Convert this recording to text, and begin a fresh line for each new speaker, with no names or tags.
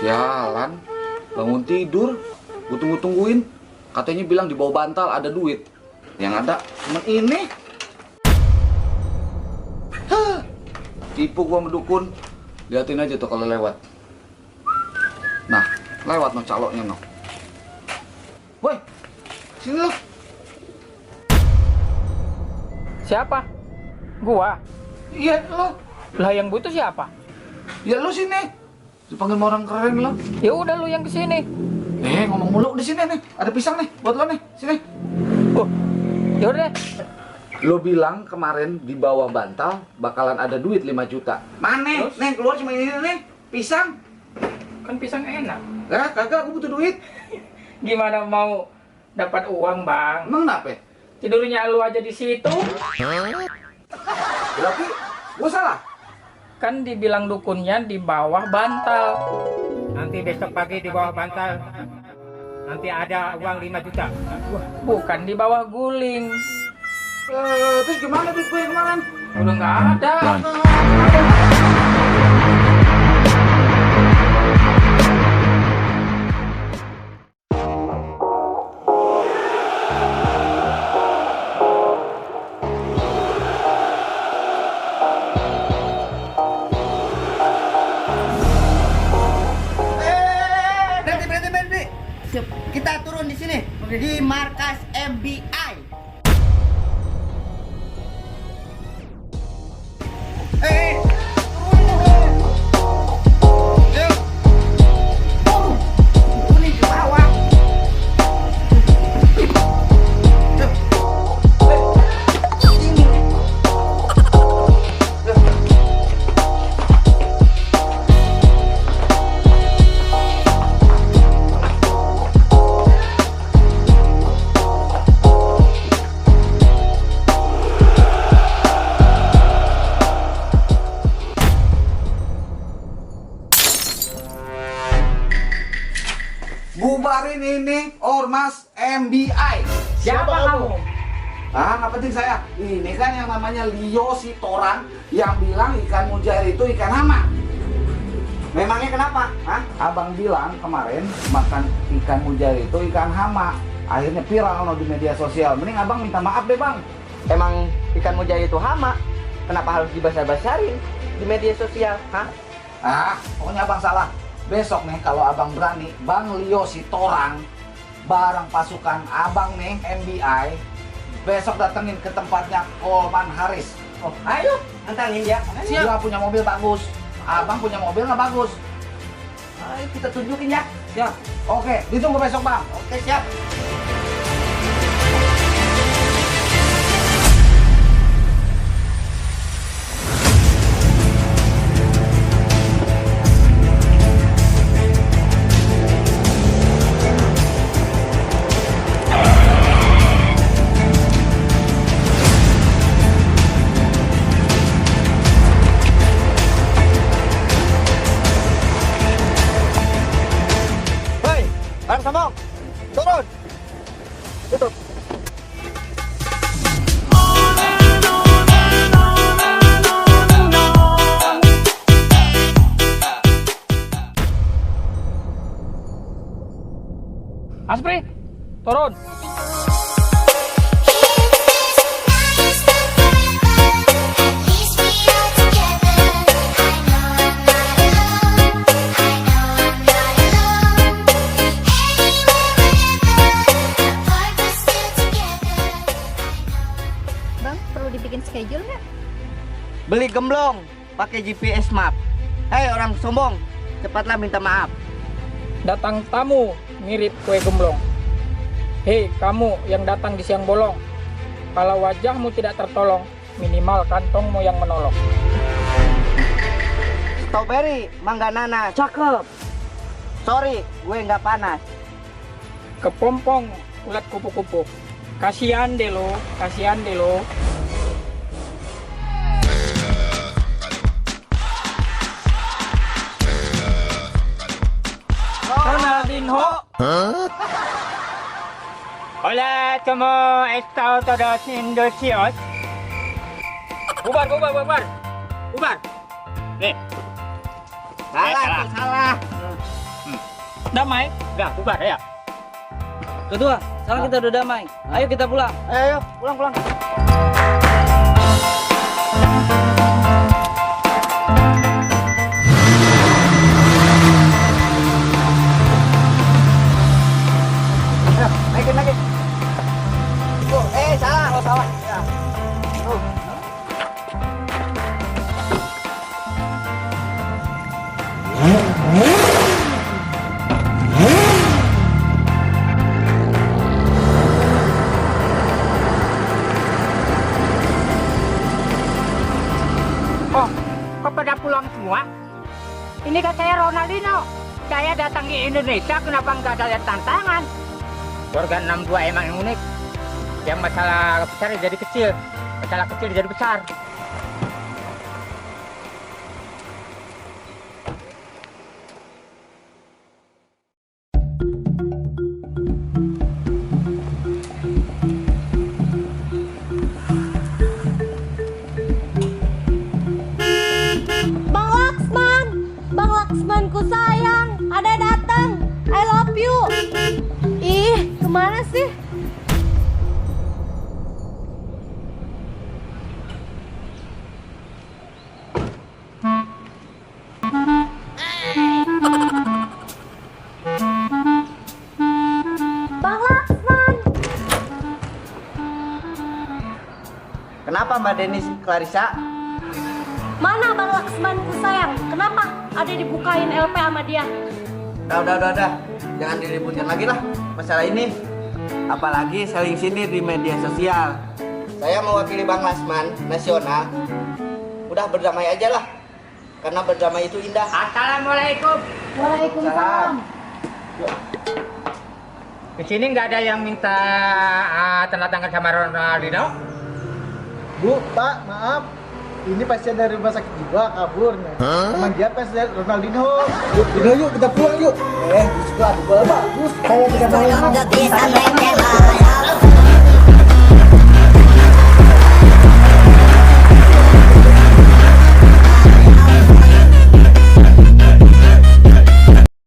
Sialan, bangun tidur, gue tungguin. Katanya bilang di bawah bantal ada duit. Yang ada cuma ini. Hah, tipu gua mendukun. Liatin aja tuh kalau lewat. Nah, lewat no caloknya no. Woi, sini lo.
Siapa? Gua.
Iya lo.
Lah yang butuh siapa?
Ya lo sini. Dipanggil sama orang keren lo.
Ya udah lu yang kesini.
Ngomong mulu di sini nih. Ada pisang nih buat lo nih. Sini.
Oh, ya udah deh.
Lo bilang kemarin di bawah bantal bakalan ada duit 5 juta. Mana?
Terus?
Nih keluar cuma ini nih. Pisang.
Kan pisang enak.
Kagak, aku butuh duit.
Gimana mau dapat uang, Bang?
Emang kenapa?
Tidurnya lu aja di situ.
Berarti gua salah.
Kan dibilang dukunnya di bawah bantal.
Nanti besok pagi di bawah bantal. Nanti ada uang 5 juta.
Wah, bukan di bawah guling.
Terus gimana duit gue kemarin?
Udah nggak ada.
Berhenti. Kita turun di sini di markas MBI. Turun. Yuk. Ini di bawah. Yuk. Ini.
Bubarin ini ormas MBI.
Siapa kamu?
Nggak penting saya. Ini kan yang namanya Leo Sitoran yang bilang ikan mujair itu ikan hama.
Memangnya kenapa? Hah?
Abang bilang kemarin makan ikan mujair itu ikan hama. Akhirnya viral no di media sosial. Mending abang minta maaf deh bang.
Emang ikan mujair itu hama? Kenapa harus dibasar-basarin di media sosial? Hah?
Pokoknya abang salah. Besok nih kalau abang berani, Bang Leo Sitorang bareng pasukan abang nih MBI besok datengin ke tempatnya Kolman Haris.
Oh, ayo, antangin dia.
Dia punya mobil bagus, abang punya mobil nggak bagus.
Ayo kita tunjukin ya.
Ya, oke, ditunggu besok bang.
Oke, siap. Hei, barang sombong. Turun. Tutup.
Aspri, turun.
Bang, perlu dibikin schedule nggak?
Beli gemblong pakai GPS map. Hei orang sombong, cepatlah minta maaf.
Datang tamu mirip kue gemblong. Hei, kamu yang datang di siang bolong. Kalau wajahmu tidak tertolong, minimal kantongmu yang menolong.
Strawberry, mangga nana, cakep. Sorry, gue nggak panas.
Kepompong ulat kupu-kupu. Kasihan deh lo, kasihan deh lo. Ronaldinho.
Hola, como está todos indocios?
Bubar.
Bubar. Nih.
Salah,
salah.
salah.
Damai.
Udah, bubar ya.
Ketua, sekarang kita udah damai. Ayo kita pulang.
Ayo, pulang. Ayo, naikin. Oh, salah. Oh, salah. Ya.
Oh, kok pada pulang semua? Ini kan saya Ronaldinho. Saya datang ke Indonesia, kenapa nggak ada tantangan? Keluarga 62 emang yang unik. Yang masalah besar jadi kecil, masalah kecil jadi besar.
Bang Laksmanku sayang, ada datang. I love you. Ih, kemana sih? Bang Laksman.
Kenapa Mbak Denis Clarissa?
Mana Bang Laksmanku sayang? Kenapa? Ada dibukain LP sama dia.
Udah. Jangan diributkan lagi lah masalah ini. Apalagi saling sindir di media sosial. Saya mewakili Bang Lasman nasional. Udah berdamai aja lah. Karena berdamai itu indah.
Assalamualaikum.
Waalaikumsalam.
Di sini nggak ada yang minta tanda tangan sama Ronaldinho?
Bu, Pak, maaf. Ini pasien dari rumah sakit jiwa kaburnya. Emang dia pasien Ronaldinho. Yuk kita pulang yuk. Di sekolah bola bagus. Saya tidak mau.